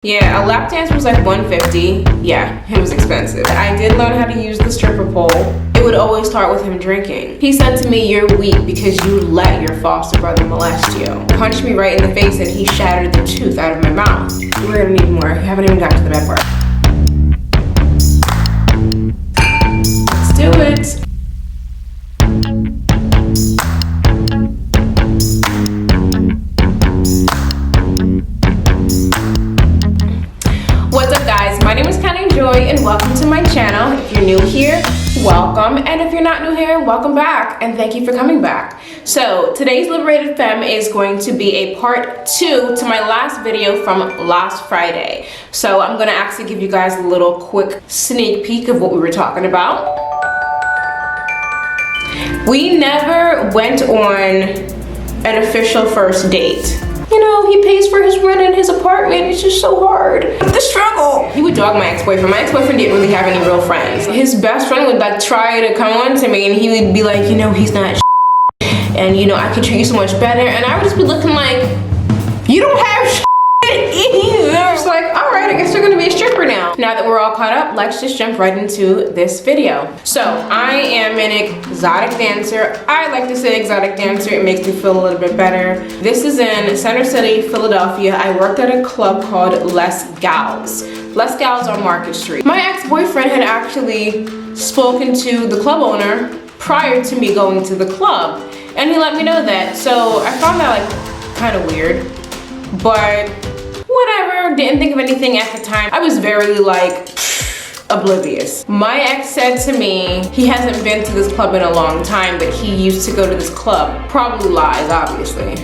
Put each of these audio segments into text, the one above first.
Yeah, a lap dance was like $150. Yeah, it was expensive. I did learn how to use the stripper pole. It would always start with him drinking. He said to me, "You're weak because you let your foster brother molest you." Punched me right in the face and he shattered the tooth out of my mouth. We're gonna need more. We haven't even gotten to the bad part. Let's do it. What's up, guys? My name is Joy and welcome to my channel. If you're new here, welcome, and if you're not new here, welcome back and thank you for coming back. So today's Liberated Femme is going to be a part 2 to my last video from last Friday. So I'm gonna actually give you guys a little quick sneak peek of what we were talking about. We never went on an official first date. You know, he pays for his rent in his apartment. It's just so hard. The struggle. He would dog my ex-boyfriend. My ex-boyfriend didn't really have any real friends. His best friend would like try to come on to me and he would be like, you know, he's not and you know, I could treat you so much better. And I would just be looking like, you don't have either. It's like, all right, I guess you're gonna be a stripper now. Now that we're all caught up, let's just jump right into this video. So I am an exotic dancer. I like to say exotic dancer. It makes me feel a little bit better. This is in Center City, Philadelphia. I worked at a club called Les Gals. Les Gals on Market Street. My ex-boyfriend had actually spoken to the club owner prior to me going to the club, and he let me know that. So I found that like kind of weird, but whatever, didn't think of anything at the time. I was very like oblivious. My ex said to me he hasn't been to this club in a long time, but he used to go to this club. Probably lies, obviously.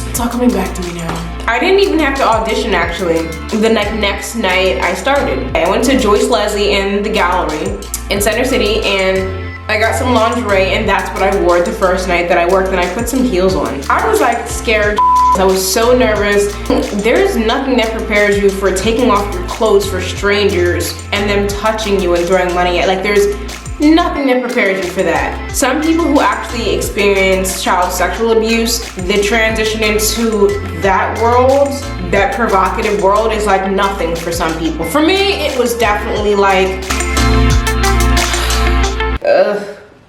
It's all coming back to me now. I didn't even have to audition actually. The next night I started. I went to Joyce Leslie in the gallery in Center City and I got some lingerie and that's what I wore the first night that I worked, and I put some heels on. I was like scared. I was so nervous. There's nothing that prepares you for taking off your clothes for strangers and them touching you and throwing money at. Like there's nothing that prepares you for that. Some people who actually experience child sexual abuse, the transition into that world, that provocative world, is like nothing for some people. For me, it was definitely like,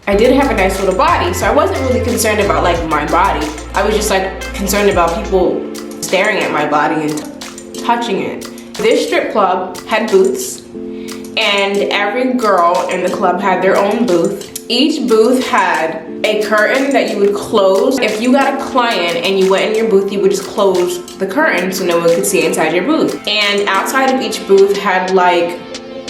I did have a nice little body, so I wasn't really concerned about like my body. I was just like concerned about people staring at my body and touching it. This strip club had booths, and every girl in the club had their own booth. Each booth had a curtain that you would close. If you got a client and you went in your booth, you would just close the curtain so no one could see inside your booth. And outside of each booth had like,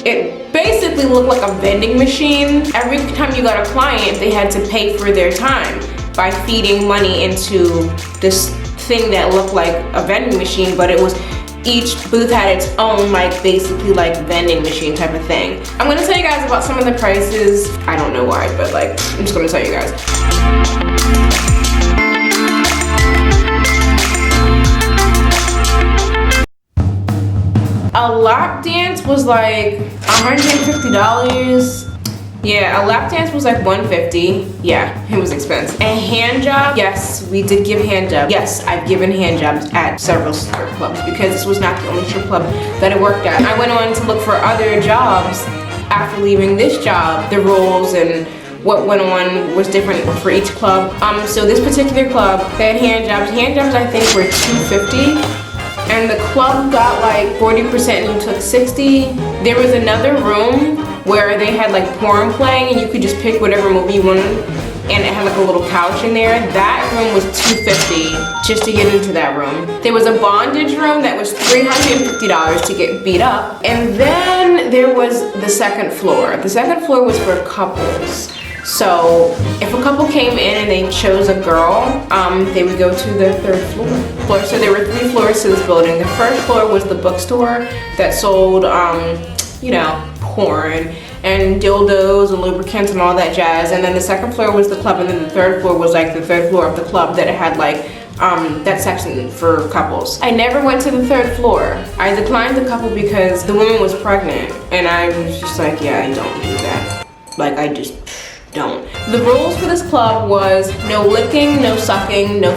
it basically looked like a vending machine. Every time you got a client, they had to pay for their time by feeding money into this thing that looked like a vending machine, but it was, each booth had its own like basically like vending machine type of thing. I'm gonna tell you guys about some of the prices. I don't know why, but like, I'm just gonna tell you guys. A lap dance was like $150. Yeah, a lap dance was like $150. Yeah, it was expensive. A hand job, yes, we did give hand jobs. Yes, I've given hand jobs at several strip clubs because this was not the only strip club that I worked at. I went on to look for other jobs after leaving this job. The rules and what went on was different for each club. So this particular club, they had hand jobs. Hand jobs I think were $250. And the club got like 40% and you took 60. There was another room where they had like porn playing and you could just pick whatever movie you wanted, and it had like a little couch in there. That room was $250 just to get into that room. There was a bondage room that was $350 to get beat up. And then there was the second floor. The second floor was for couples. So if a couple came in and they chose a girl, they would go to the third floor. So there were 3 floors to this building. The first floor was the bookstore that sold, you know, porn and dildos and lubricants and all that jazz. And then the second floor was the club, and then the third floor was like the third floor of the club that had like that section for couples. I never went to the third floor. I declined the couple because the woman was pregnant, and I was just like, yeah, I don't do that. Like, I just don't. The rules for this club was no licking, no sucking, no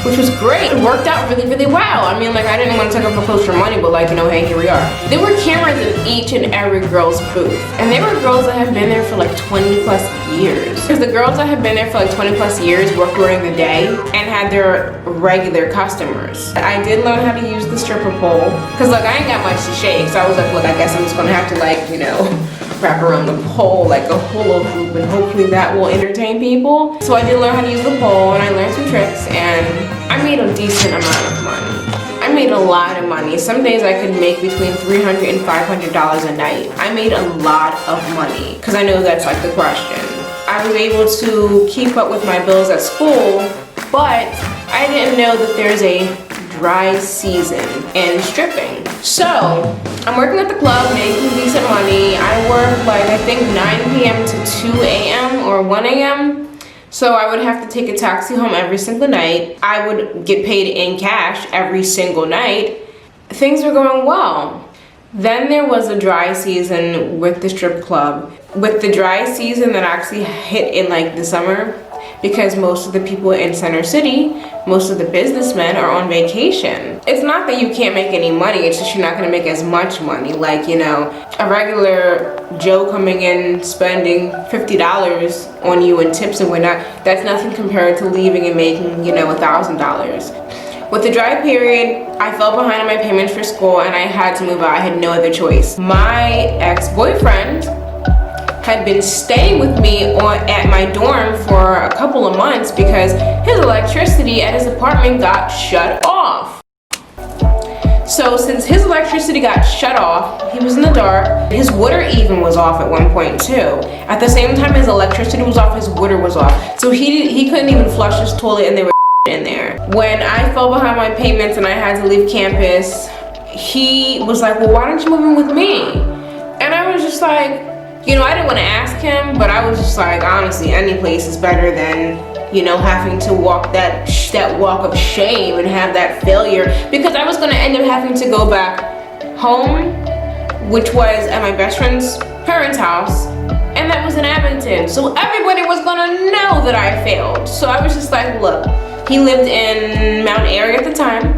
which was great. It worked out really, really well. I mean, like, I didn't want to take up the clothes for money, but like, you know, hey, here we are. There were cameras in each and every girl's booth. And they were girls that have been there for like 20 plus years. Because the girls that have been there for like 20 plus years worked during the day and had their regular customers. I did learn how to use the stripper pole. Because like, I ain't got much to shake. So I was like, look, I guess I'm just gonna have to like, you know, wrap around the pole like a hula hoop, and hopefully that will entertain people. So I did learn how to use the pole, and I learned some tricks, and I made a decent amount of money. I made a lot of money. Some days I could make between $300 and $500 a night. I made a lot of money, because I know that's like the question. I was able to keep up with my bills at school, but I didn't know that there's a dry season in stripping. So I'm working at the club, making decent money. I work like, I think 9 p.m. to 2 a.m. or 1 a.m. So I would have to take a taxi home every single night. I would get paid in cash every single night. Things were going well. Then there was a dry season with the strip club. With the dry season that actually hit in like the summer, because most of the people in Center City, most of the businessmen are on vacation. It's not that you can't make any money, it's just you're not gonna make as much money. Like, you know, a regular Joe coming in spending $50 on you in tips and whatnot, that's nothing compared to leaving and making, you know, $1,000. With the dry period, I fell behind on my payments for school and I had to move out. I had no other choice. My ex-boyfriend had been staying with me at my dorm for a couple of months because his electricity at his apartment got shut off. So since his electricity got shut off, he was in the dark. His water even was off at one point too. At the same time his electricity was off, his water was off. So he couldn't even flush his toilet, and there was in there. When I fell behind my payments and I had to leave campus, he was like, well, why don't you move in with me? And I was just like, you know, I didn't want to ask him, but I was just like, honestly, any place is better than, you know, having to walk that walk of shame and have that failure, because I was going to end up having to go back home, which was at my best friend's parents' house, and that was in Abington. So everybody was going to know that I failed. So I was just like, look, he lived in Mount Airy at the time,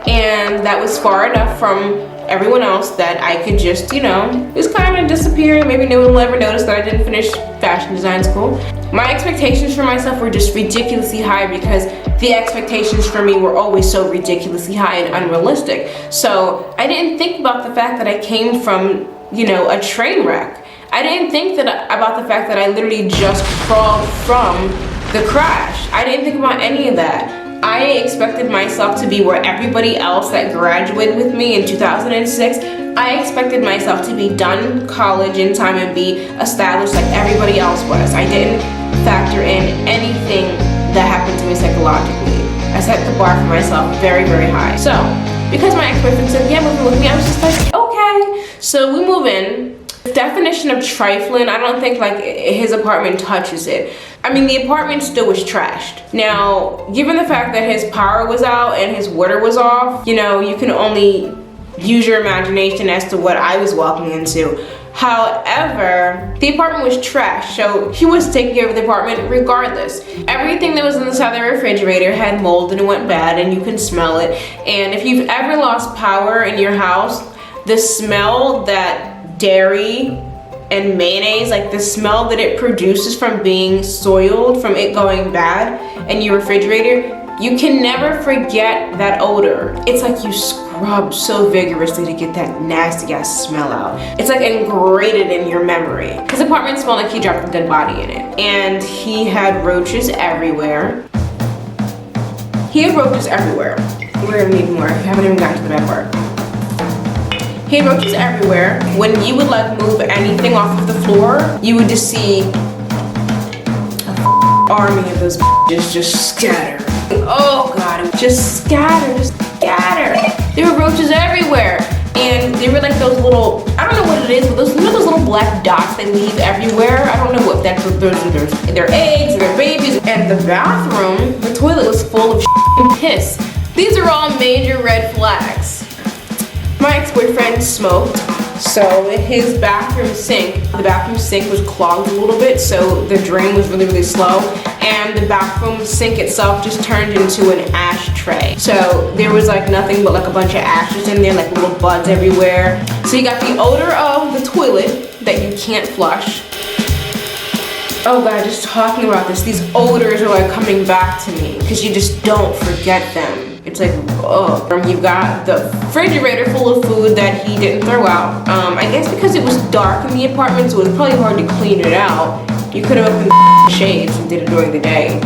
and that was far enough from everyone else that I could just, you know, just kind of disappear. Maybe no one will ever notice that I didn't finish fashion design school. My expectations for myself were just ridiculously high, because the expectations for me were always so ridiculously high and unrealistic. So I didn't think about the fact that I came from, you know, a train wreck. I didn't think about the fact that I literally just crawled from the crash. I didn't think about any of that. I expected myself to be where everybody else that graduated with me in 2006, I expected myself to be done college in time and be established like everybody else was. I didn't factor in anything that happened to me psychologically. I set the bar for myself very, very high. So, because my ex-boyfriend said, yeah, move in with me, I was just like, okay. So we move in. The definition of trifling, I don't think like his apartment touches it. I mean, the apartment still was trashed. Now, given the fact that his power was out and his water was off, you know, you can only use your imagination as to what I was walking into. However, the apartment was trashed, so he was taking care of the apartment regardless. Everything that was inside the refrigerator had mold and it went bad, and you can smell it. And if you've ever lost power in your house, the smell that dairy and mayonnaise, like the smell that it produces from being soiled, from it going bad in your refrigerator, you can never forget that odor. It's like you scrub so vigorously to get that nasty ass smell out. It's like ingrained in your memory. His apartment smelled like he dropped a dead body in it. And he had roaches everywhere. He had roaches everywhere. We're gonna need more. We haven't even gotten to the bad part. He had roaches everywhere. When you would like move anything off of the floor, you would just see a army of those just scatter. Oh God, just scatter, just scatter. There were roaches everywhere. And they were like those little, I don't know what it is, but those, you know those little black dots they leave everywhere? I don't know what that's, their eggs, their babies. And the bathroom, the toilet was full of piss. These are all major red flags. My ex-boyfriend smoked. So his bathroom sink, the bathroom sink was clogged a little bit, so the drain was really, really slow, and the bathroom sink itself just turned into an ashtray. So there was like nothing but like a bunch of ashes in there, like little buds everywhere. So you got the odor of the toilet that you can't flush. Oh God, just talking about this, these odors are like coming back to me because you just don't forget them. It's like, oh. You've got the refrigerator full of food that he didn't throw out. I guess because it was dark in the apartment, so it was probably hard to clean it out. You could have opened the shades and did it during the day.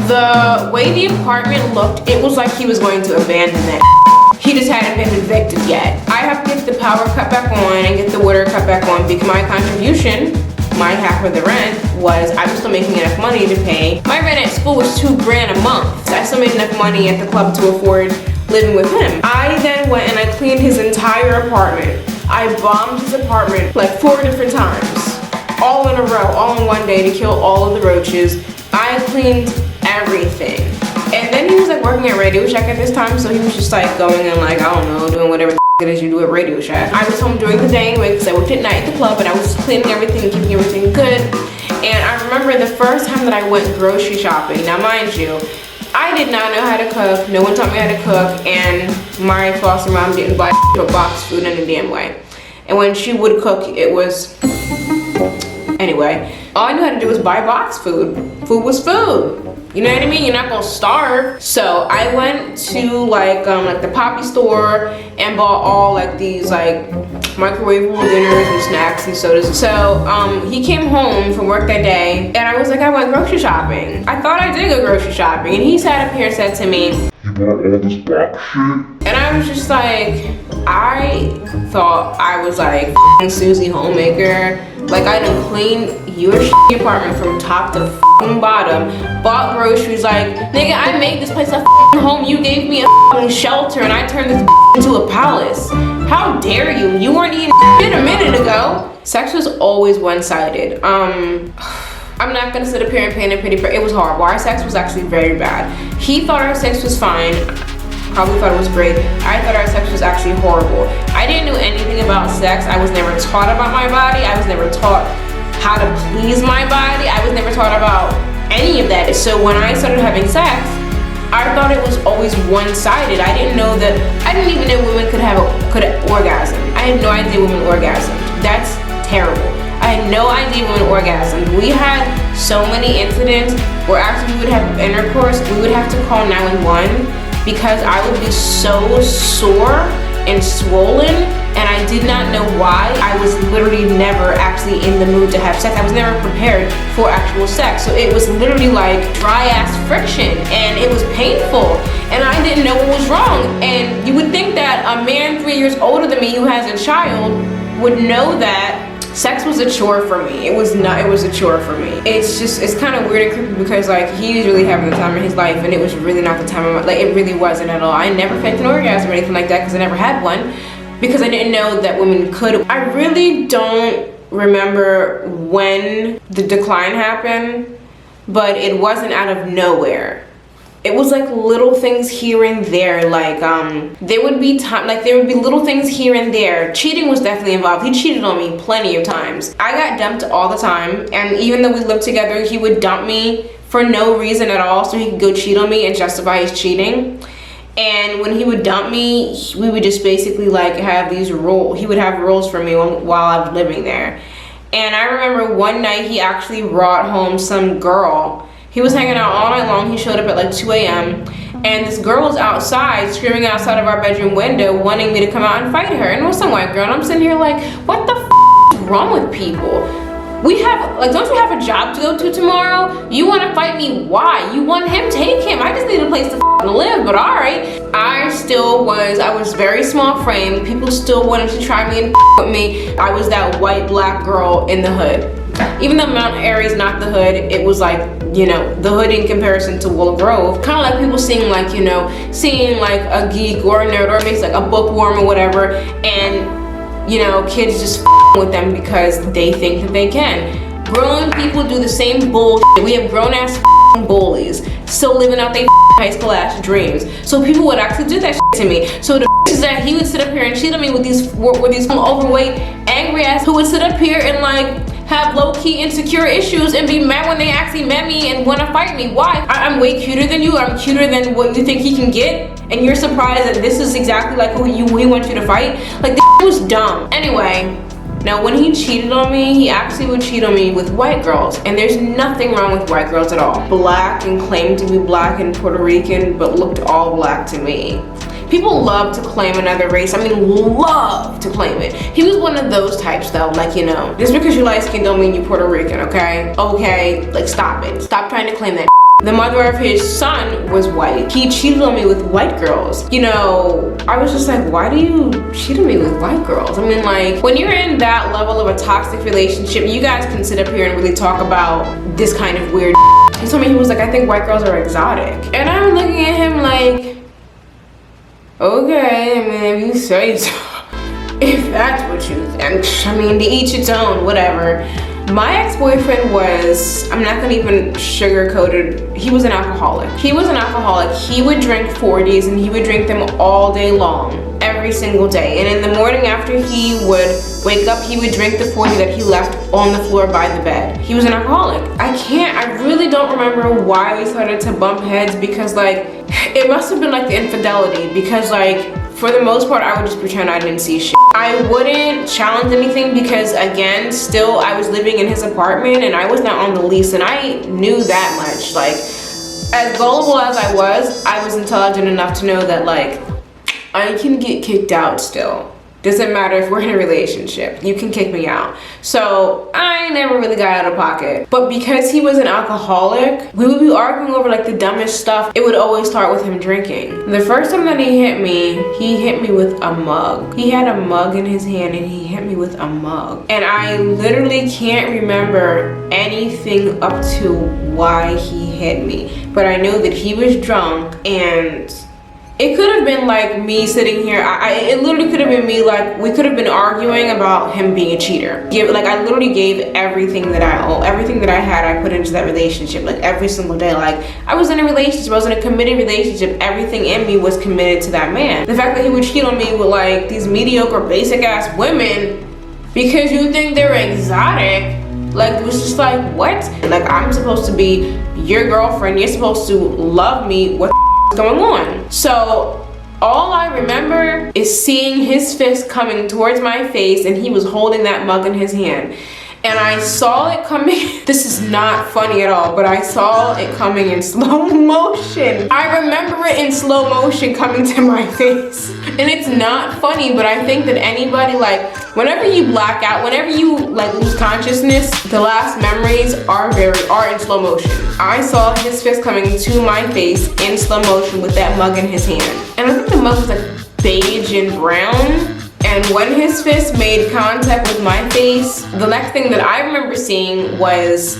The way the apartment looked, it was like he was going to abandon it. He just hadn't been evicted yet. I have to get the power cut back on and get the water cut back on because my contribution, my half of the rent, was I was still making enough money to pay. My rent at school was $2 grand a month. I still made enough money at the club to afford living with him. I then went and I cleaned his entire apartment. I bombed his apartment like 4 different times, all in a row, all in one day to kill all of the roaches. I cleaned everything. And then he was like working at Radio Shack at this time, so he was just like going and like, I don't know, doing whatever it is you do at Radio Shack. I was home during the day anyway because I worked at night at the club and I was cleaning everything and keeping everything good. And I remember the first time that I went grocery shopping. Now mind you, I did not know how to cook. No one taught me how to cook, and my foster mom didn't buy a box food in a damn way. And when she would cook, it was, anyway, all I knew how to do was buy box food. Food was food. You know what I mean? You're not gonna starve. So I went to like the Poppy store and bought all like these like microwavable dinners and snacks and sodas. So he came home from work that day and I was like, I went grocery shopping. I thought I did go grocery shopping, and he sat up here and said to me, you bought all this box shit? And I was just like, I thought I was like Susie Homemaker. Like I done cleaned your apartment from top to bottom, bought groceries, like, nigga, I made this place a home. You gave me a shelter and I turned this into a palace. How dare you? You weren't eating shit a minute ago. Sex was always one-sided. I'm not gonna sit up here and paint a pity, but it was horrible. Our sex was actually very bad. He thought our sex was fine. Probably thought it was great. I thought our sex was actually horrible. I didn't know anything about sex. I was never taught about my body. I was never taught how to please my body. I was never taught about any of that. So when I started having sex, I thought it was always one-sided. I didn't even know women could orgasm. I had no idea women orgasmed. That's terrible. I had no idea women orgasmed. We had so many incidents where after we would have intercourse, we would have to call 911 because I would be so sore and swollen, and I did not know why. I was literally never actually in the mood to have sex. I was never prepared for actual sex. So it was literally like dry ass friction, and it was painful, and I didn't know what was wrong. And you would think that a man 3 years older than me who has a child would know that sex was a chore for me. It was not, it was a chore for me. It's kind of weird and creepy because like he's really having the time of his life, and it was really not the time of my, like it really wasn't at all. I never faked an orgasm or anything like that because I never had one, because I didn't know that women could. I really don't remember when the decline happened, but it wasn't out of nowhere. It was like little things here and there, like there would be little things here and there. Cheating was definitely involved. He cheated on me plenty of times. I got dumped all the time, and even though we lived together, he would dump me for no reason at all so he could go cheat on me and justify his cheating. And when he would dump me, we would just basically like have these rules. He would have rules for me while I was living there. And I remember one night he actually brought home some girl. He was hanging out all night long. He showed up at like 2 a.m. and this girl was outside screaming outside of our bedroom window wanting me to come out and fight her. And it was some white girl, and I'm sitting here like, what the is wrong with people? We have, like, don't you have a job to go to tomorrow? You want to fight me? Why? You want him? Take him. I just need a place to live, but all right. I was very small frame. People still wanted to try me and with me. I was that white black girl in the hood. Even though Mount Airy's not the hood, it was like, you know, the hood in comparison to Willow Grove. Kind of like people seeing like, you know, seeing like a geek or a nerd or maybe like a bookworm or whatever, and, you know, kids just with them because they think that they can. Grown people do the same bullshit. We have grown ass bullies, still living out their high school ass dreams. So people would actually do that shit to me. So the is that he would sit up here and cheat on me with these overweight, angry ass who would sit up here and like have low-key insecure issues and be mad when they actually met me and want to fight me. Why? I'm way cuter than you. I'm cuter than what you think he can get, and you're surprised that this is exactly like who he wants you to fight. Like, this was dumb. Anyway, now when he cheated on me, he actually would cheat on me with white girls, and there's nothing wrong with white girls at all. Black and claimed to be black and Puerto Rican, but looked all black to me. People love to claim another race. I mean, love to claim it. He was one of those types though, like, you know, just because you're light skinned don't mean you're Puerto Rican, okay? Okay, like, stop it. Stop trying to claim that. The mother of his son was white. He cheated on me with white girls. You know, I was just like, why do you cheat on me with white girls? I mean, like, when you're in that level of a toxic relationship, you guys can sit up here and really talk about this kind of weird. He told me, he was like, I think white girls are exotic. And I'm looking at him like, okay, I mean, if you say so, if that's what you think. I mean, to each its own, whatever. My ex-boyfriend was, I'm not gonna even sugarcoat it, he was an alcoholic. He was an alcoholic. He would drink 40s and he would drink them all day long, every single day. And in the morning after he would wake up, he would drink the 40 that he left on the floor by the bed. He was an alcoholic. I really don't remember why we started to bump heads, because like, it must have been like the infidelity, because like, for the most part, I would just pretend I didn't see shit. I wouldn't challenge anything because, again, still I was living in his apartment and I was not on the lease, and I knew that much. Like, as gullible as I was intelligent enough to know that like, I can get kicked out still. Doesn't matter if we're in a relationship, you can kick me out. So I never really got out of pocket. But because he was an alcoholic, we would be arguing over like the dumbest stuff. It would always start with him drinking. The first time that he hit me with a mug. He had a mug in his hand and he hit me with a mug. And I literally can't remember anything up to why he hit me. But I know that he was drunk, and it could have been like me sitting here. It literally could have been me, like, we could have been arguing about him being a cheater. Like, I literally gave everything that I owe, everything that I had, I put into that relationship, like every single day. Like, I was in a relationship, I was in a committed relationship. Everything in me was committed to that man. The fact that he would cheat on me with like these mediocre, basic ass women because you think they're exotic, like, it was just like, what? Like, I'm supposed to be your girlfriend, you're supposed to love me, what going on? So all I remember is seeing his fist coming towards my face, and he was holding that mug in his hand, and I saw it coming. This is not funny at all, but I saw it coming in slow motion. I remember it in slow motion coming to my face, and it's not funny, but I think that anybody, like, whenever you black out, whenever you like lose consciousness, the last memories are in slow motion. I saw his fist coming to my face in slow motion with that mug in his hand. And I think the mug was like beige and brown. And when his fist made contact with my face, the next thing that I remember seeing was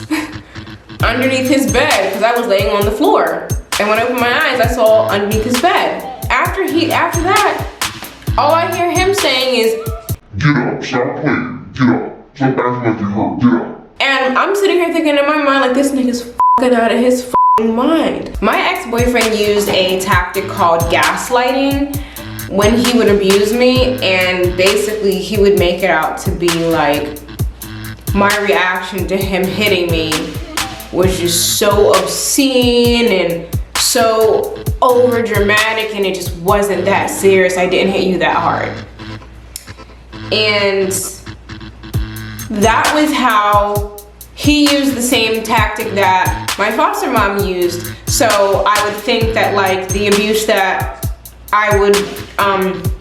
underneath his bed, because I was laying on the floor. And when I opened my eyes, I saw underneath his bed. After that, all I hear him saying is, "Get up, stop playing, get up, stop acting like you hurt, get up." And I'm sitting here thinking in my mind, like, this nigga's f***ing out of his f***ing mind. My ex-boyfriend used a tactic called gaslighting when he would abuse me, and basically he would make it out to be like my reaction to him hitting me was just so obscene and so over dramatic, and it just wasn't that serious. I didn't hit you that hard. And that was how he used the same tactic that my foster mom used. So I would think that like the abuse that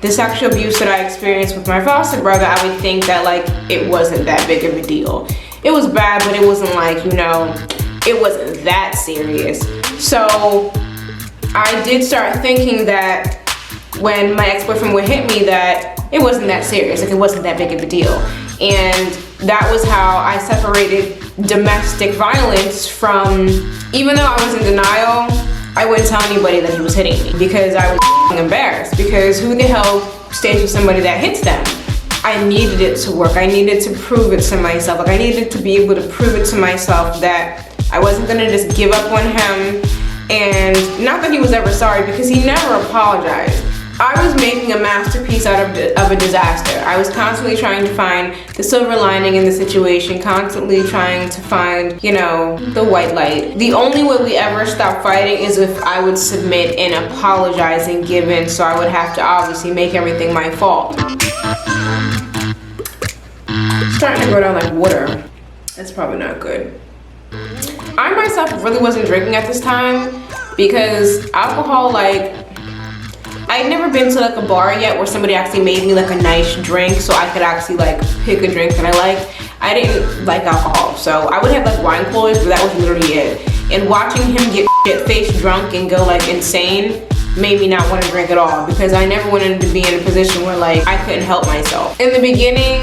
the sexual abuse that I experienced with my foster brother, I would think that like it wasn't that big of a deal. It was bad, but it wasn't like, you know, it wasn't that serious. So I did start thinking that when my ex-boyfriend would hit me, that it wasn't that serious, like it wasn't that big of a deal. And that was how I separated domestic violence from, even though I was in denial, I wouldn't tell anybody that he was hitting me because I was embarrassed, because who the hell stays with somebody that hits them? I needed it to work. I needed to prove it to myself. Like, I needed to be able to prove it to myself that I wasn't gonna just give up on him. And not that he was ever sorry, because he never apologized. I was making a masterpiece out of a disaster. I was constantly trying to find the silver lining in the situation, constantly trying to find, you know, the white light. The only way we ever stopped fighting is if I would submit and apologize and give in, so I would have to obviously make everything my fault. It's starting to go down like water. That's probably not good. I myself really wasn't drinking at this time because alcohol, like, I'd never been to like a bar yet where somebody actually made me like a nice drink so I could actually like pick a drink that I like. I didn't like alcohol, so I would have like wine coolers, but that was literally it. And watching him get shit-faced drunk and go like insane made me not want to drink at all, because I never wanted to be in a position where like I couldn't help myself. In the beginning,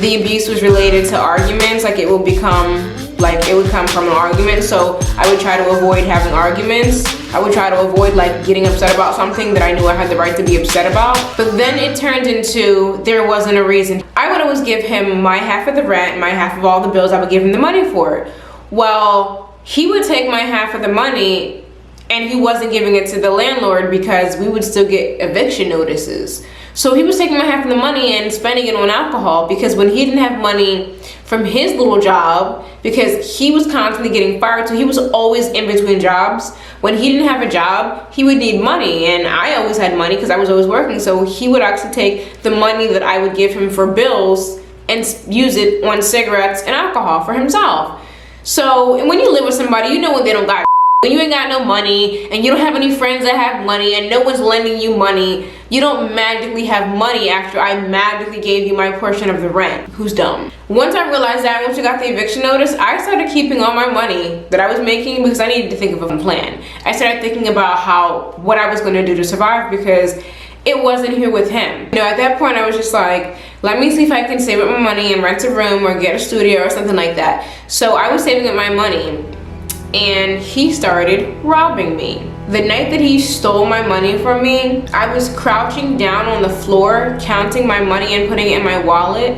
the abuse was related to arguments. Like it would come from an argument, so I would try to avoid having arguments. I would try to avoid like getting upset about something that I knew I had the right to be upset about. But then it turned into there wasn't a reason. I would always give him my half of the rent, my half of all the bills. I would give him the money for it. Well, he would take my half of the money and he wasn't giving it to the landlord because we would still get eviction notices. So he was taking my half of the money and spending it on alcohol, because when he didn't have money from his little job, because he was constantly getting fired, so he was always in between jobs. When he didn't have a job, he would need money, and I always had money because I was always working, so he would actually take the money that I would give him for bills and use it on cigarettes and alcohol for himself. So when you live with somebody, you know when they don't got, when you ain't got no money and you don't have any friends that have money and no one's lending you money, you don't magically have money after I magically gave you my portion of the rent. Who's dumb? Once I realized that, once we got the eviction notice, I started keeping all my money that I was making because I needed to think of a plan. I started thinking about what I was going to do to survive, because it wasn't here with him. You know, at that point I was just like, let me see if I can save up my money and rent a room or get a studio or something like that. So I was saving up my money, and he started robbing me. The night that he stole my money from me, I was crouching down on the floor, counting my money and putting it in my wallet,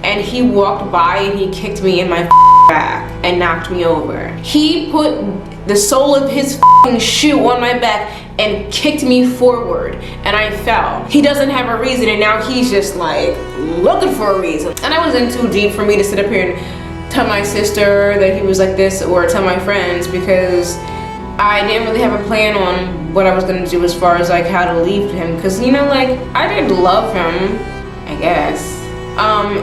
and he walked by and he kicked me in my back and knocked me over. He put the sole of his shoe on my back and kicked me forward, and I fell. He doesn't have a reason, and now he's just like looking for a reason. And I was in too deep for me to sit up here and tell my sister that he was like this, or tell my friends, because I didn't really have a plan on what I was gonna do as far as like how to leave him, because you know, like, I did love him, I guess.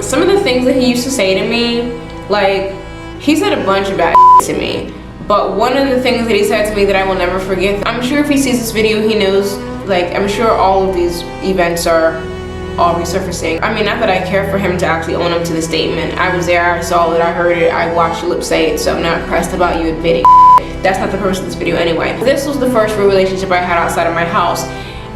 Some of the things that he used to say to me, like, he said a bunch of bad to me, but one of the things that he said to me that I will never forget, I'm sure if he sees this video he knows, like, I'm sure all of these events are all resurfacing. I mean, not that I care for him to actually own up to the statement. I was there, I saw it, I heard it, I watched your lips say it, so I'm not pressed about you admitting. That's not the purpose of this video anyway. This was the first real relationship I had outside of my house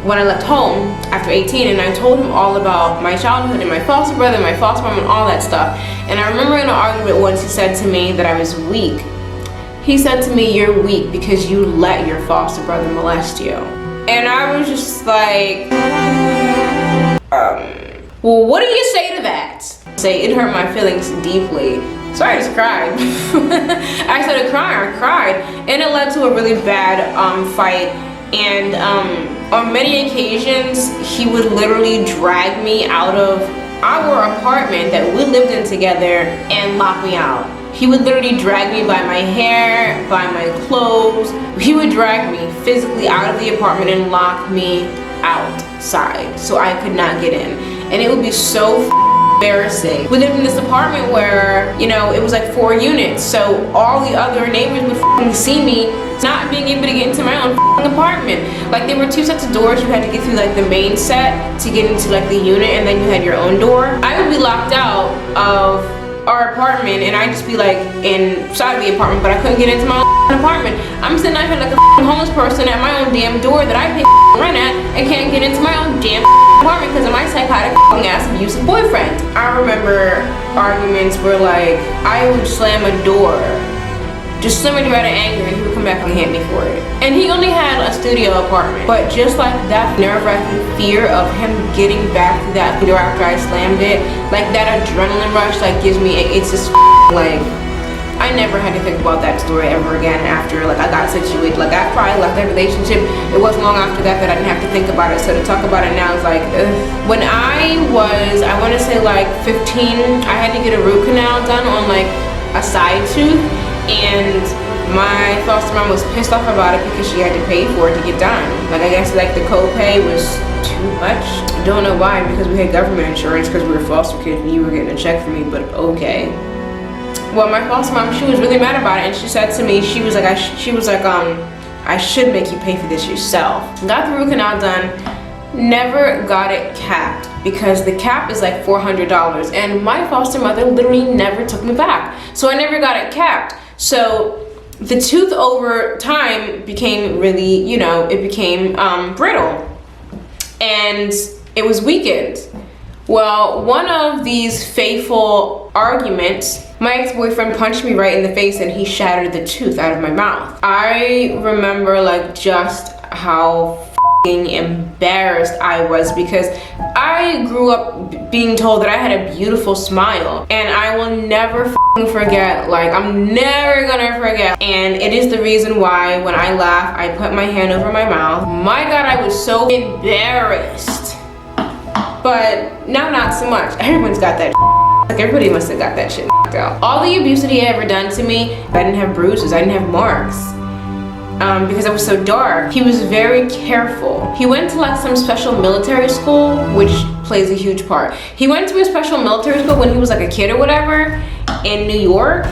when I left home after 18, and I told him all about my childhood and my foster brother, my foster mom, and all that stuff. And I remember in an argument once he said to me that I was weak. He said to me, "You're weak because you let your foster brother molest you." And I was just like, well, what do you say to that? Say, it hurt my feelings deeply. So I just cried. I started crying, I cried. And it led to a really bad fight. And on many occasions, he would literally drag me out of our apartment that we lived in together and lock me out. He would literally drag me by my hair, by my clothes. He would drag me physically out of the apartment and lock me outside so I could not get in. And it would be so embarrassing. We lived in this apartment where, you know, it was like 4 units, so all the other neighbors would see me not being able to get into my own apartment. Like, there were 2 sets of doors. You had to get through like the main set to get into like the unit, and then you had your own door. I would be locked out of our apartment, and I'd just be like inside the apartment, but I couldn't get into my own apartment. I'm sitting out here like a homeless person at my own damn door that I pay rent at, and can't get into my own damn apartment because of my psychotic ass abusive boyfriend. I remember arguments where like I would slam a door, just slam a door out of anger, and he would come back and hit me for it. And he only had a studio apartment, but just like that nerve-wracking fear of him getting back to that door after I slammed it, like that adrenaline rush like gives me, it's just like, I never had to think about that story ever again after like I got situated. Like after I left that relationship, it wasn't long after that I didn't have to think about it. So to talk about it now is like, ugh. When I want to say like 15, I had to get a root canal done on like a side tooth, and my foster mom was pissed off about it because she had to pay for it to get done. Like I guess like the copay was too much. Don't know why, because we had government insurance because we were foster kids and you were getting a check from me, but okay. Well, my foster mom, she was really mad about it, and she said to me, she was like, I should make you pay for this yourself. Got the root canal done, never got it capped because the cap is like $400, and my foster mother literally never took me back. So I never got it capped. So the tooth over time became really, you know, it became brittle, and it was weakened. Well, one of these fateful arguments, my ex-boyfriend punched me right in the face and he shattered the tooth out of my mouth. I remember like just how embarrassed I was because I grew up being told that I had a beautiful smile, and I will never forget, like I'm never gonna forget. And it is the reason why when I laugh, I put my hand over my mouth. My God, I was so embarrassed. But now not so much. Everyone's got that like everybody must have got that shit knocked out. All the abuse that he had ever done to me, I didn't have bruises, I didn't have marks. Because I was so dark. He was very careful. He went to like some special military school, which plays a huge part. He went to a special military school when he was like a kid or whatever in New York.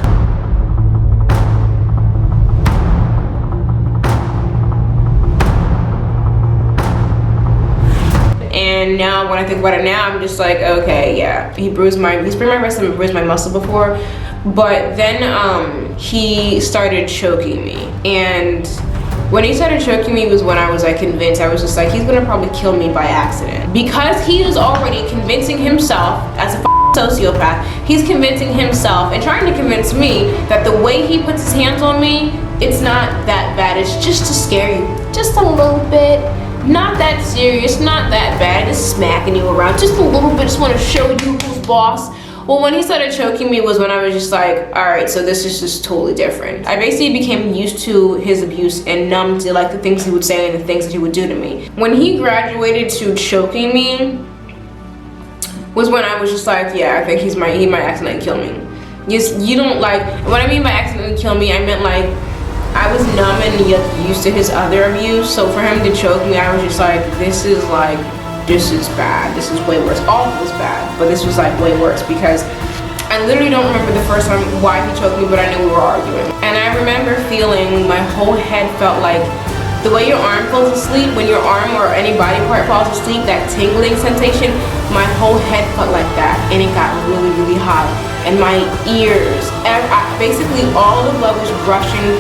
And now when I think about it now, I'm just like, okay, yeah, he sprained my wrist and bruised my muscle before. But then he started choking me. And when he started choking me was when I was like convinced. I was just like, he's gonna probably kill me by accident. Because he is already convincing himself as a sociopath, he's convincing himself and trying to convince me that the way he puts his hands on me, it's not that bad. It's just to scare you, just a little bit. Not that serious, not that bad, just smacking you around, just a little bit, just want to show you who's boss. Well, when he started choking me was when I was just like, all right, so this is just totally different. I basically became used to his abuse and numb to like the things he would say and the things that he would do to me. When he graduated to choking me was when I was just like, yeah, I think he might accidentally kill me. You don't like, what I mean by accidentally kill me, I meant like, I was numb and used to his other abuse, so for him to choke me, I was just like, this is bad, this is way worse. All of it was bad, but this was like way worse because I literally don't remember the first time why he choked me, but I knew we were arguing. And I remember feeling my whole head felt like the way your arm falls asleep, when your arm or any body part falls asleep, that tingling sensation, my whole head felt like that, and it got really, really hot. And my ears, basically all the blood was rushing.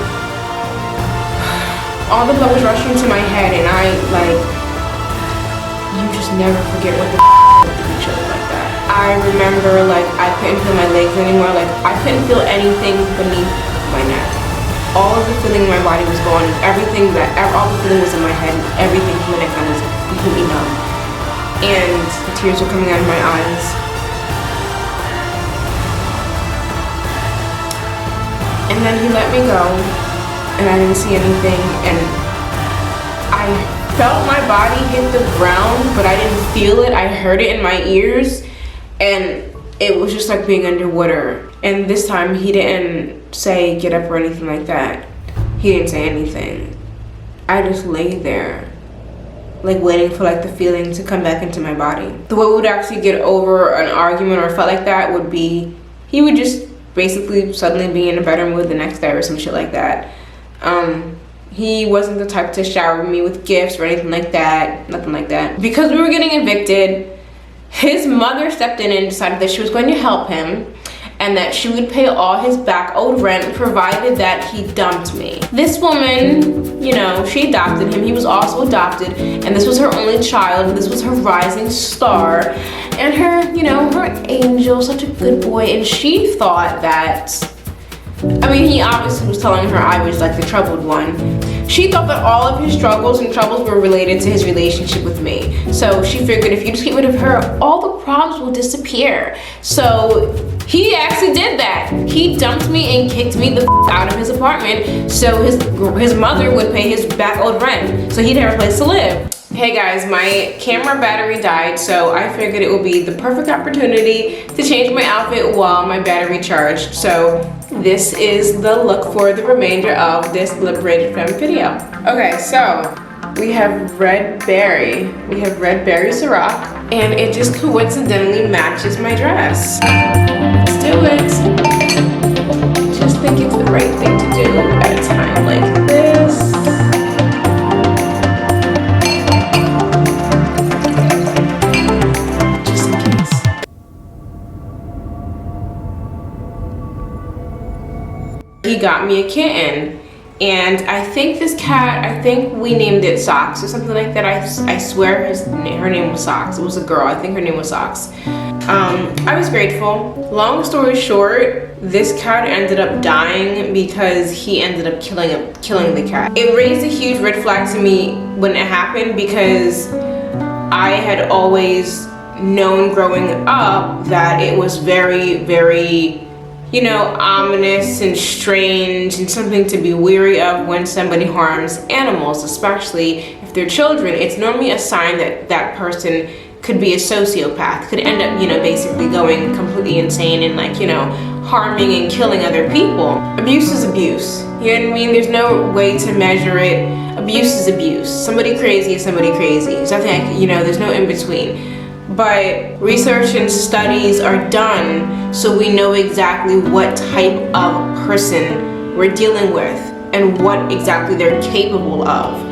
All the blood was rushing to my head, and I like, you just never forget what the to be choked like that. I remember like I couldn't feel my legs anymore, like I couldn't feel anything beneath my neck. All of the feeling in my body was gone, and all the feeling was in my head, everything from the neck I was completely numb. And the tears were coming out of my eyes. And then he let me go. And I didn't see anything, and I felt my body hit the ground, but I didn't feel it. I heard it in my ears, and it was just like being underwater. And this time he didn't say get up or anything like that. He didn't say anything. I just lay there, like waiting for like the feeling to come back into my body. The way we would actually get over an argument or felt like that would be, he would just basically suddenly be in a better mood the next day or some shit like that. He wasn't the type to shower me with gifts or anything like that, nothing like that. Because we were getting evicted, his mother stepped in and decided that she was going to help him and that she would pay all his back owed rent provided that he dumped me. This woman, you know, she adopted him. He was also adopted, and this was her only child. This was her rising star and her, you know, her angel, such a good boy. And she thought that, I mean, he obviously was telling her I was like the troubled one. She thought that all of his struggles and troubles were related to his relationship with me. So she figured if you just get rid of her, all the problems will disappear. So He actually did that. He dumped me and kicked me the out of his apartment so his mother would pay his back owed rent, so he'd have a place to live. Hey guys, my camera battery died, so I figured it would be the perfect opportunity to change my outfit while my battery charged. So this is the look for the remainder of this Liberated Femme video. Okay, so we have red berry. We have red berry Ciroc, and it just coincidentally matches my dress. Let's do it. Just think it's the right thing to do at a time like this. Just in case. He got me a kitten. And I think this cat, I think we named it Socks or something like that. I swear her name was Socks. It was a girl. I think her name was Socks. I was grateful. Long story short, this cat ended up dying because he ended up killing the cat. It raised a huge red flag to me when it happened because I had always known growing up that it was very, very, you know, ominous and strange and something to be weary of when somebody harms animals, especially if they're children. It's normally a sign that that person could be a sociopath, could end up, you know, basically going completely insane and, like, you know, harming and killing other people. Abuse is abuse. You know what I mean? There's no way to measure it. Abuse is abuse. Somebody crazy is somebody crazy. There's nothing, like, you know, there's no in between. But research and studies are done so we know exactly what type of person we're dealing with and what exactly they're capable of.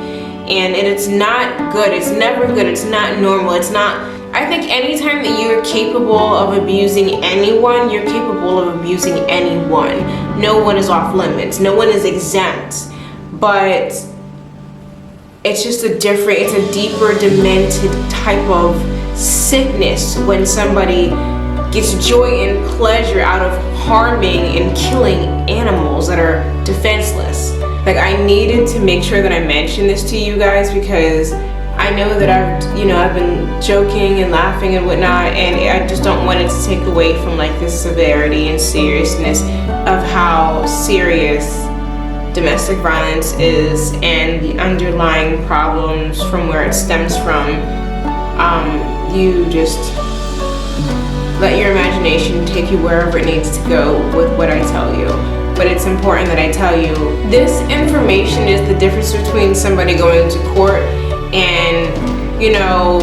And it's not good, it's never good, it's not normal, it's not, I think anytime that you're capable of abusing anyone, you're capable of abusing anyone. No one is off limits, no one is exempt, but it's just a different, it's a deeper, demented type of sickness when somebody gets joy and pleasure out of harming and killing animals that are defenseless. Like, I needed to make sure that I mentioned this to you guys because I know that I've been joking and laughing and whatnot, and I just don't want it to take away from, like, the severity and seriousness of how serious domestic violence is and the underlying problems from where it stems from. You just let your imagination take you wherever it needs to go with what I tell you. But it's important that I tell you, this information is the difference between somebody going to court and, you know,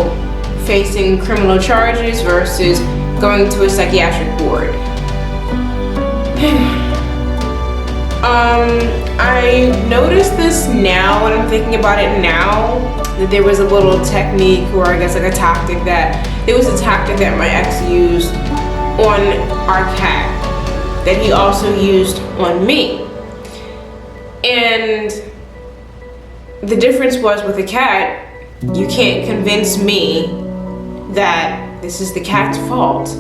facing criminal charges versus going to a psychiatric ward. I noticed this now when I'm thinking about it now, that there was a little technique, or I guess like a tactic that my ex used on our cat that he also used on me. And the difference was, with a cat, you can't convince me that this is the cat's fault.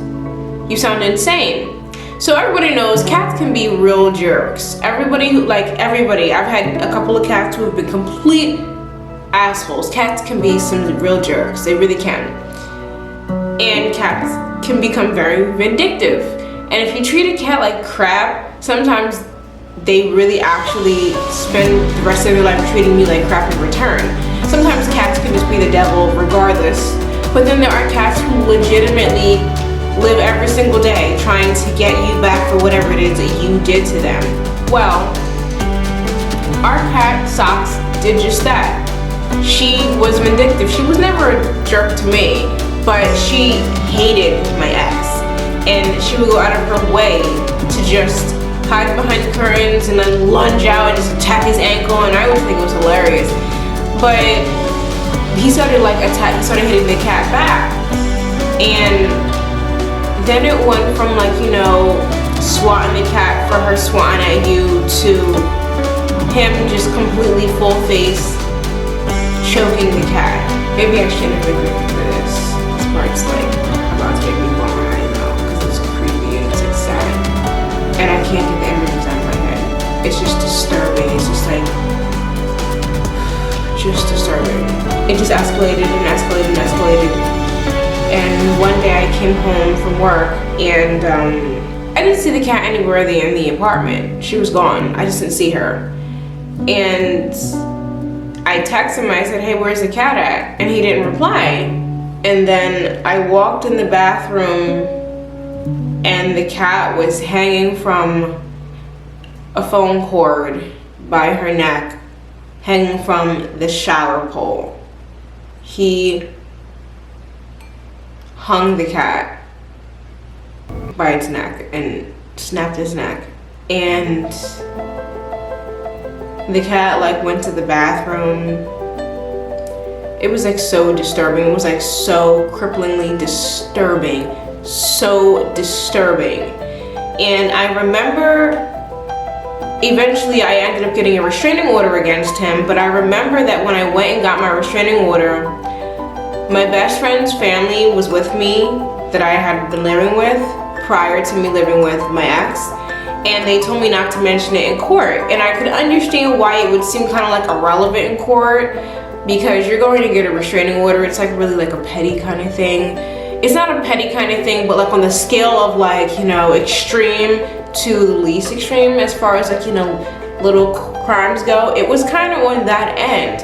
You sound insane. So everybody knows cats can be real jerks. Everybody, I've had a couple of cats who have been complete assholes. Cats can be some real jerks, they really can. And cats can become very vindictive. And if you treat a cat like crap, sometimes they really actually spend the rest of their life treating you like crap in return. Sometimes cats can just be the devil regardless. But then there are cats who legitimately live every single day trying to get you back for whatever it is that you did to them. Well, our cat, Socks, did just that. She was vindictive. She was never a jerk to me, but she hated my ex. And she would go out of her way to just hide behind the curtains and then lunge out and just attack his ankle, and I always think it was hilarious. But he started hitting the cat back. And then it went from, like, you know, swatting the cat for her swatting at you to him just completely full face choking the cat. Maybe I shouldn't have been drinking for this. This part's like about to make me want my eye now because it's creepy and it's like sad. And I can't get the images out of my head. It's just disturbing. It's just like, just disturbing. It just escalated and escalated and escalated. And one day I came home from work and I didn't see the cat anywhere in the apartment. She was gone. I just didn't see her. And I texted him, I said, hey, where's the cat at? And he didn't reply. And then I walked in the bathroom and the cat was hanging from a phone cord by her neck, hanging from the shower pole. He hung the cat by its neck and snapped his neck. And the cat like went to the bathroom. It was like so disturbing. It was like so cripplingly disturbing. So disturbing. And I remember eventually I ended up getting a restraining order against him, but I remember that when I went and got my restraining order, my best friend's family was with me that I had been living with prior to me living with my ex. And they told me not to mention it in court. And I could understand why it would seem kind of like irrelevant in court, because you're going to get a restraining order. It's like really like a petty kind of thing. It's not a petty kind of thing, but like on the scale of like, you know, extreme to least extreme as far as like, you know, little crimes go, it was kind of on that end.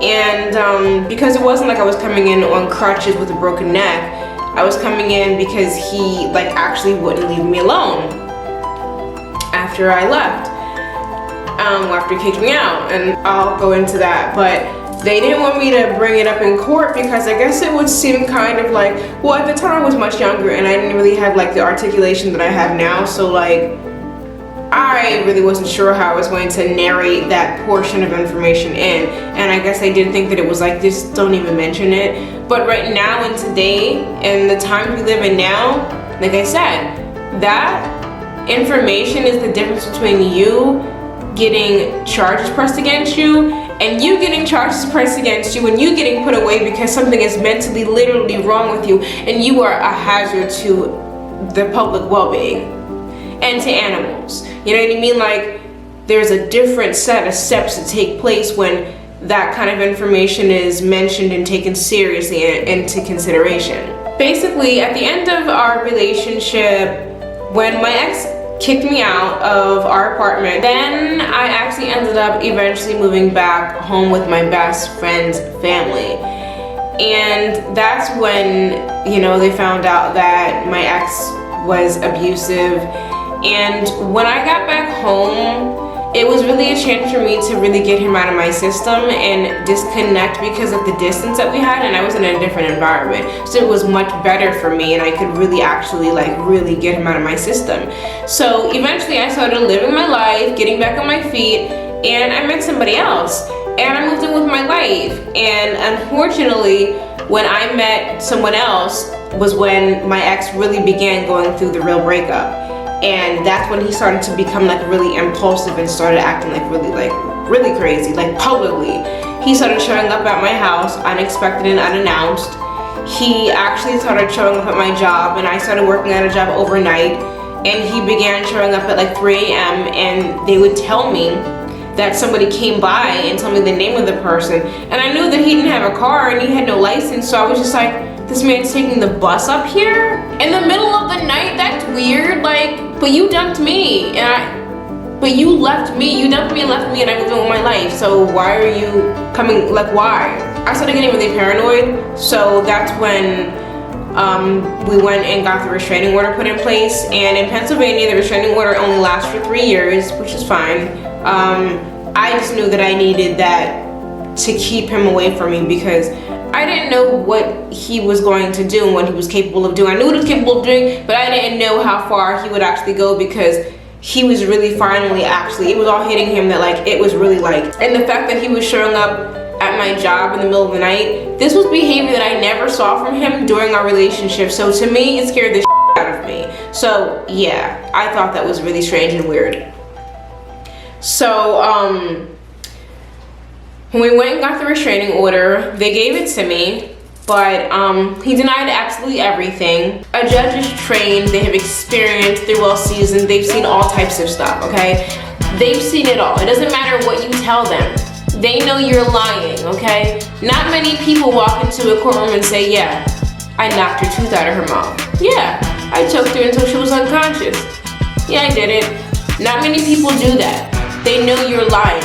And because it wasn't like I was coming in on crutches with a broken neck, I was coming in because he like actually wouldn't leave me alone after I left, after he kicked me out, and I'll go into that. But they didn't want me to bring it up in court because I guess it would seem kind of like, well, at the time I was much younger and I didn't really have like the articulation that I have now, so like I really wasn't sure how I was going to narrate that portion of information in, and I guess I did think that it was like, just don't even mention it. But right now and today and the times we live in now, like I said, that information is the difference between you getting charges pressed against you and you getting charges pressed against you and you getting put away because something is mentally literally wrong with you and you are a hazard to the public well-being and to animals. You know what I mean? Like, there's a different set of steps to take place when that kind of information is mentioned and taken seriously and into consideration. Basically, at the end of our relationship, when my ex kicked me out of our apartment, then I actually ended up eventually moving back home with my best friend's family. And that's when, you know, they found out that my ex was abusive. And when I got back home, it was really a chance for me to really get him out of my system and disconnect because of the distance that we had, and I was in a different environment. So it was much better for me and I could really actually like really get him out of my system. So eventually I started living my life, getting back on my feet, and I met somebody else and I moved in with my life. And unfortunately, when I met someone else was when my ex really began going through the real breakup. And that's when he started to become like really impulsive and started acting like really crazy, like publicly. He started showing up at my house unexpected and unannounced. He actually started showing up at my job, and I started working at a job overnight, and he began showing up at like 3 a.m. and they would tell me that somebody came by and told me the name of the person, and I knew that he didn't have a car and he had no license, so I was just like, this man's taking the bus up here in the middle of the night? That's weird. Like, but you dumped me, but you left me. You dumped me and left me, and I moved on with my life. So why are you coming? Like, why? I started getting really paranoid. So that's when we went and got the restraining order put in place. And in Pennsylvania, the restraining order only lasts for 3 years, which is fine. I just knew that I needed that to keep him away from me because I didn't know what he was going to do and what he was capable of doing. I knew what he was capable of doing, but I didn't know how far he would actually go because he was really finally actually, it was all hitting him that like, it was really like, and the fact that he was showing up at my job in the middle of the night, this was behavior that I never saw from him during our relationship. So to me, it scared the shit out of me. So yeah, I thought that was really strange and weird. So, when we went and got the restraining order, they gave it to me, but he denied absolutely everything. A judge is trained, they have experience, they're well seasoned, they've seen all types of stuff, okay? They've seen it all. It doesn't matter what you tell them. They know you're lying, okay? Not many people walk into a courtroom and say, yeah, I knocked her tooth out of her mouth. Yeah, I choked her until she was unconscious. Yeah, I did it. Not many people do that. They know you're lying.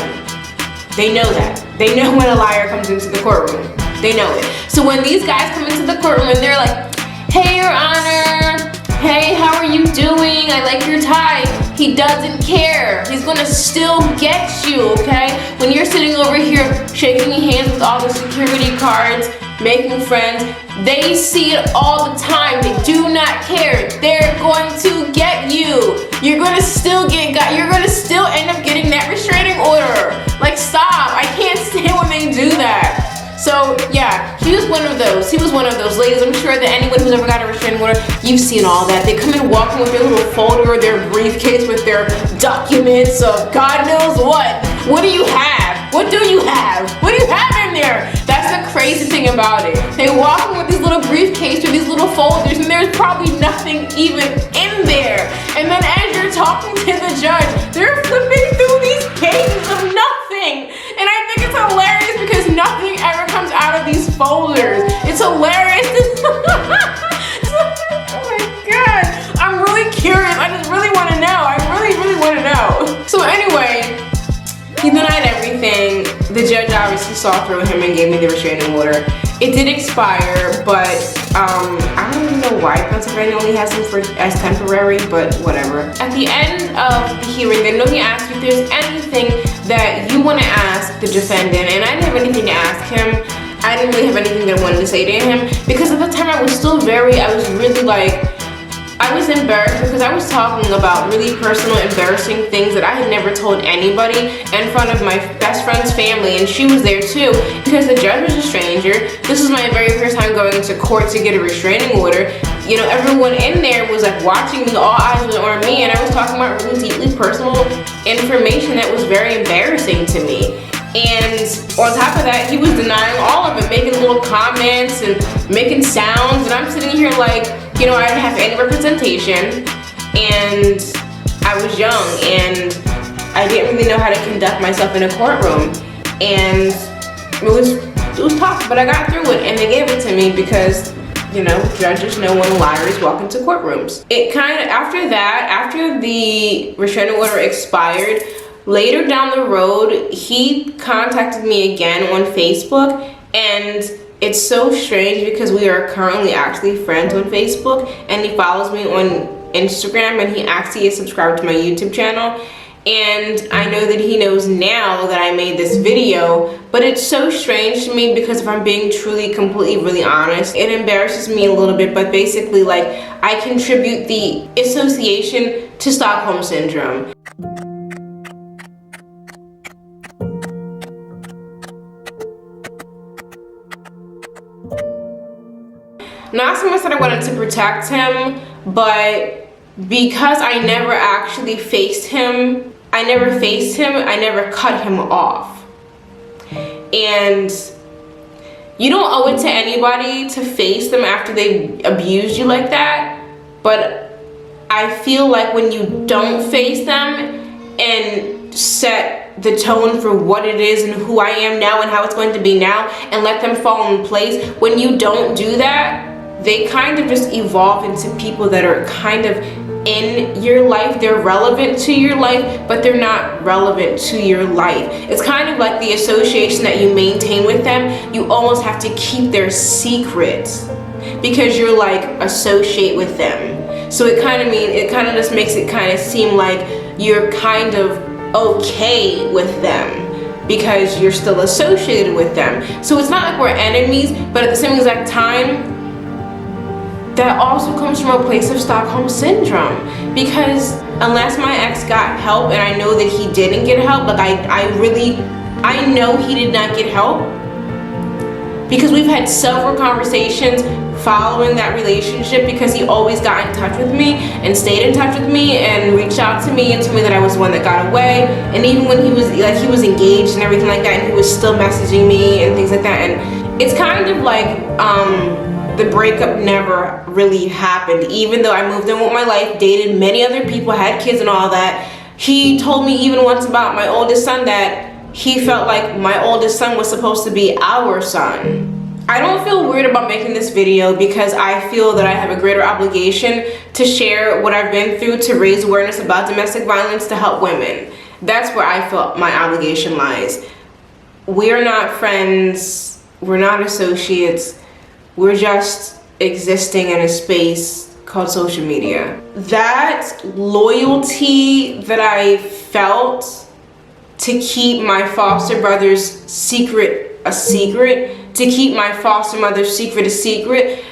They know that. They know when a liar comes into the courtroom. They know it. So when these guys come into the courtroom and they're like, hey, Your Honor, hey, how are you doing? I like your tie. He doesn't care. He's gonna still get you, okay? When you're sitting over here shaking hands with all the security cards, making friends, they see it all the time. They do not care. They're going to get you. You're gonna still get got. You're gonna still end up getting that restraining order. Like, stop. I can't stand when they do that. So yeah, he was one of those. He was one of those ladies. I'm sure that anyone who's ever got a restraining order, you've seen all that. They come in walking with their little folder or their briefcase with their documents of God knows what. What do you have? What do you have? What do you have in there? That's the crazy thing about it. They walk in with these little briefcases with these little folders and there's probably nothing even in there. And then as you're talking to the judge, they're flipping through these pages of nothing. And I think it's hilarious because nothing ever comes out of these folders. It's hilarious. Oh my God. I'm really curious. I just really want to know. I really, really want to know. So anyway, he denied everything. The judge obviously saw through him and gave me the restraining order. It did expire, but I don't even know why Pennsylvania only has them as temporary, but whatever. At the end of the hearing, they know he asked you if there's anything that you want to ask the defendant, and I didn't have anything to ask him. I didn't really have anything that I wanted to say to him because at the time I was really like, I was embarrassed because I was talking about really personal, embarrassing things that I had never told anybody in front of my best friend's family, and she was there too because the judge was a stranger. This was my very first time going to court to get a restraining order. You know, everyone in there was like watching me, all eyes were on me, and I was talking about really deeply personal information that was very embarrassing to me. And on top of that, he was denying all of it, making little comments and making sounds, and I'm sitting here like, you know, I didn't have any representation, and I was young, and I didn't really know how to conduct myself in a courtroom, and it was tough, but I got through it, and they gave it to me because, you know, judges know when liars walk into courtrooms. It kind of, after the restraining order expired, later down the road, he contacted me again on Facebook, and it's so strange because we are currently actually friends on Facebook, and he follows me on Instagram, and he actually is subscribed to my YouTube channel. And I know that he knows now that I made this video, but it's so strange to me because if I'm being truly, completely, really honest, it embarrasses me a little bit, but basically, like, I contribute the association to Stockholm Syndrome. Not so much that I wanted to protect him, but because I never actually faced him, I never cut him off. And you don't owe it to anybody to face them after they abused you like that, but I feel like when you don't face them and set the tone for what it is and who I am now and how it's going to be now and let them fall in place, when you don't do that, they kind of just evolve into people that are kind of in your life. They're relevant to your life, but they're not relevant to your life. It's kind of like the association that you maintain with them. You almost have to keep their secrets because you're like associate with them. So it kind of just makes it kind of seem like you're kind of okay with them because you're still associated with them. So it's not like we're enemies, but at the same exact time, that also comes from a place of Stockholm Syndrome, because unless my ex got help, and I know that he didn't get help, like I know he did not get help, because we've had several conversations following that relationship, because he always got in touch with me and stayed in touch with me and reached out to me and told me that I was the one that got away. And even when he was engaged and everything like that, and he was still messaging me and things like that. And it's kind of like the breakup never really happened. Even though I moved in with my life, dated many other people, had kids and all that, he told me even once about my oldest son that he felt like my oldest son was supposed to be our son. I don't feel weird about making this video because I feel that I have a greater obligation to share what I've been through to raise awareness about domestic violence to help women. That's where I feel my obligation lies. We're not friends, we're not associates, we're just existing in a space called social media. That loyalty that I felt to keep my foster brother's secret a secret, to keep my foster mother's secret a secret,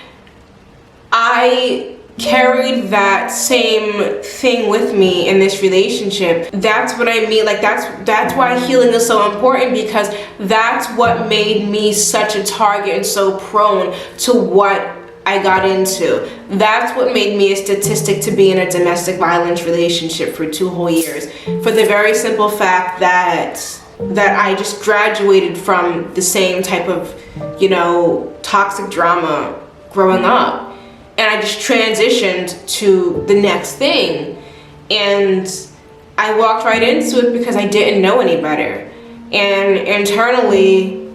I carried that same thing with me in this relationship. That's what I mean, like that's why healing is so important, because that's what made me such a target and so prone to what I got into. That's what made me a statistic to be in a domestic violence relationship for 2 whole years, for the very simple fact that I just graduated from the same type of, you know, toxic drama growing up. And I just transitioned to the next thing. And I walked right into it because I didn't know any better. And internally,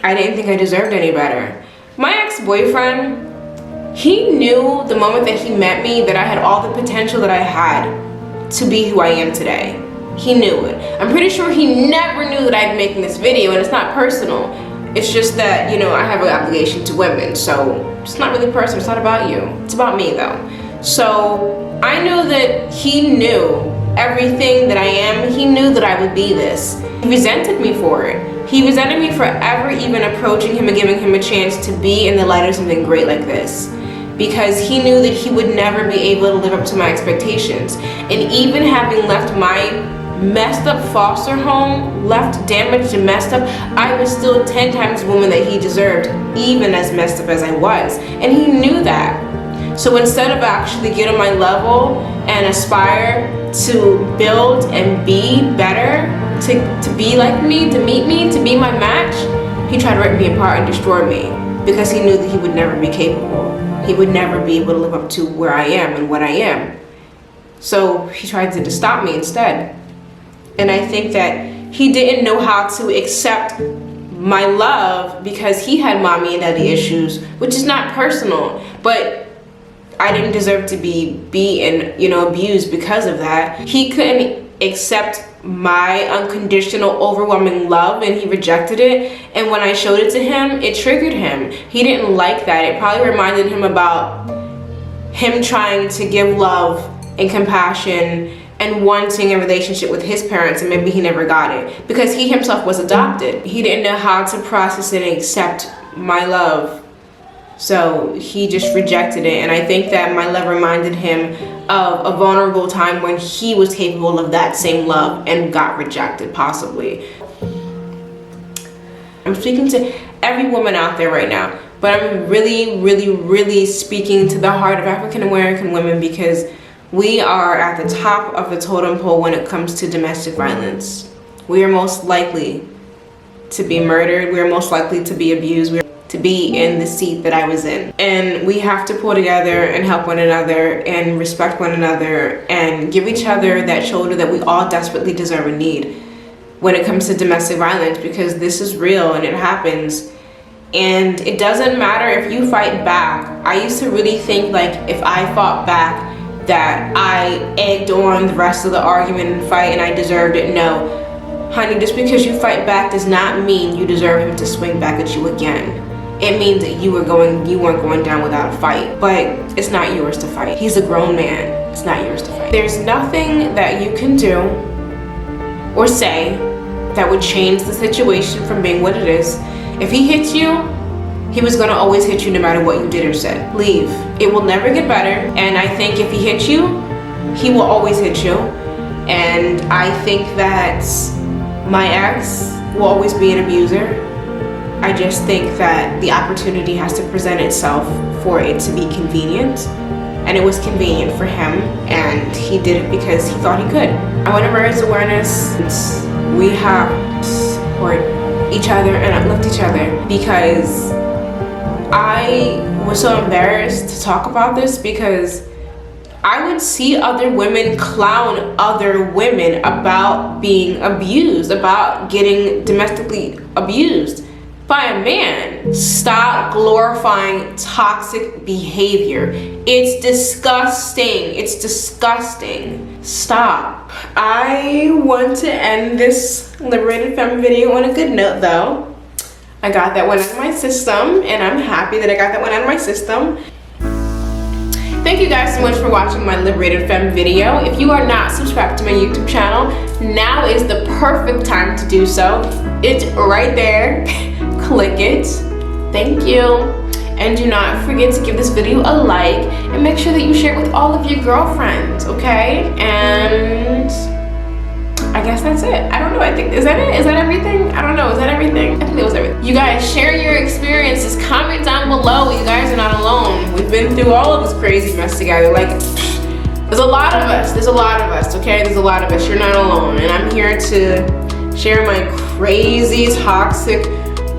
I didn't think I deserved any better. My ex-boyfriend, he knew the moment that he met me that I had all the potential that I had to be who I am today. He knew it. I'm pretty sure he never knew that I'd be making this video, and it's not personal. It's just that, you know, I have an obligation to women, so it's not really personal. It's not about you. It's about me, though. So I knew that he knew everything that I am. He knew that I would be this. He resented me for it. He resented me for ever even approaching him and giving him a chance to be in the light of something great like this, because he knew that he would never be able to live up to my expectations. And even having left my messed up foster home, left damaged and messed up, I was still 10 times the woman that he deserved, even as messed up as I was. And he knew that. So instead of actually get on my level and aspire to build and be better, to be like me, to meet me, to be my match, he tried to rip me apart and destroy me, because he knew that he would never be capable. He would never be able to live up to where I am and what I am. So he tried to stop me instead. And I think that he didn't know how to accept my love because he had mommy and daddy issues, which is not personal, but I didn't deserve to be beaten, you know, abused because of that. He couldn't accept my unconditional, overwhelming love, and he rejected it. And when I showed it to him, it triggered him. He didn't like that. It probably reminded him about him trying to give love and compassion and wanting a relationship with his parents, and maybe he never got it because he himself was adopted. He didn't know how to process it and accept my love, so he just rejected it. And I think that my love reminded him of a vulnerable time when he was capable of that same love and got rejected, possibly. I'm speaking to every woman out there right now, but I'm really speaking to the heart of African American women, because we are at the top of the totem pole when it comes to domestic violence. We are most likely to be murdered. We are most likely to be abused. We are to be in the seat that I was in. And we have to pull together and help one another and respect one another and give each other that shoulder that we all desperately deserve and need when it comes to domestic violence, because this is real and it happens. And it doesn't matter if you fight back. I used to really think like if I fought back, that I egged on the rest of the argument and fight and I deserved it. No, honey, just because you fight back does not mean you deserve him to swing back at you again. It means that you weren't going down without a fight, but it's not yours to fight. He's a grown man, it's not yours to fight. There's nothing that you can do or say that would change the situation from being what it is. If he hits you, he was gonna always hit you no matter what you did or said. Leave. It will never get better. And I think if he hits you, he will always hit you. And I think that my ex will always be an abuser. I just think that the opportunity has to present itself for it to be convenient. And it was convenient for him, and he did it because he thought he could. I want to raise awareness. We have to support each other and uplift each other, because I was so embarrassed to talk about this, because I would see other women clown other women about being abused, about getting domestically abused. by a man. Stop glorifying toxic behavior. It's disgusting. It's disgusting. Stop. I want to end this Liberated Femme video on a good note though. I got that one out of my system and I'm happy that I got that one out of my system. Thank you guys so much for watching my Liberated Femme video. If you are not subscribed to my YouTube channel, now is the perfect time to do so. It's right there. Click it. Thank you. And do not forget to give this video a like and make sure that you share it with all of your girlfriends, okay? And I guess that's it. I don't know, I think, is that it? Is that everything? I don't know, is that everything? I think that was everything. You guys, share your experiences. Comment down below. You guys are not alone. We've been through all of this crazy mess together. Like, there's a lot of us. There's a lot of us, okay? There's a lot of us. You're not alone. And I'm here to share my crazy, toxic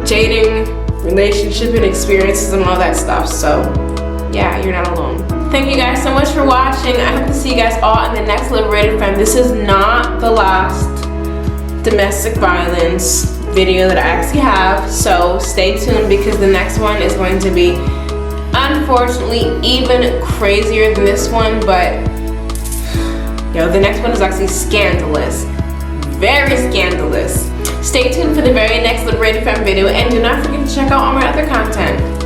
dating, relationship, and experiences and all that stuff. So, yeah, you're not alone. Thank you guys so much for watching. I hope to see you guys all in the next Liberated Femme. This is not the last domestic violence video that I actually have, so stay tuned because the next one is going to be, unfortunately, even crazier than this one, but yo, the next one is actually scandalous. Very scandalous. Stay tuned for the very next Liberated Femme video and do not forget to check out all my other content.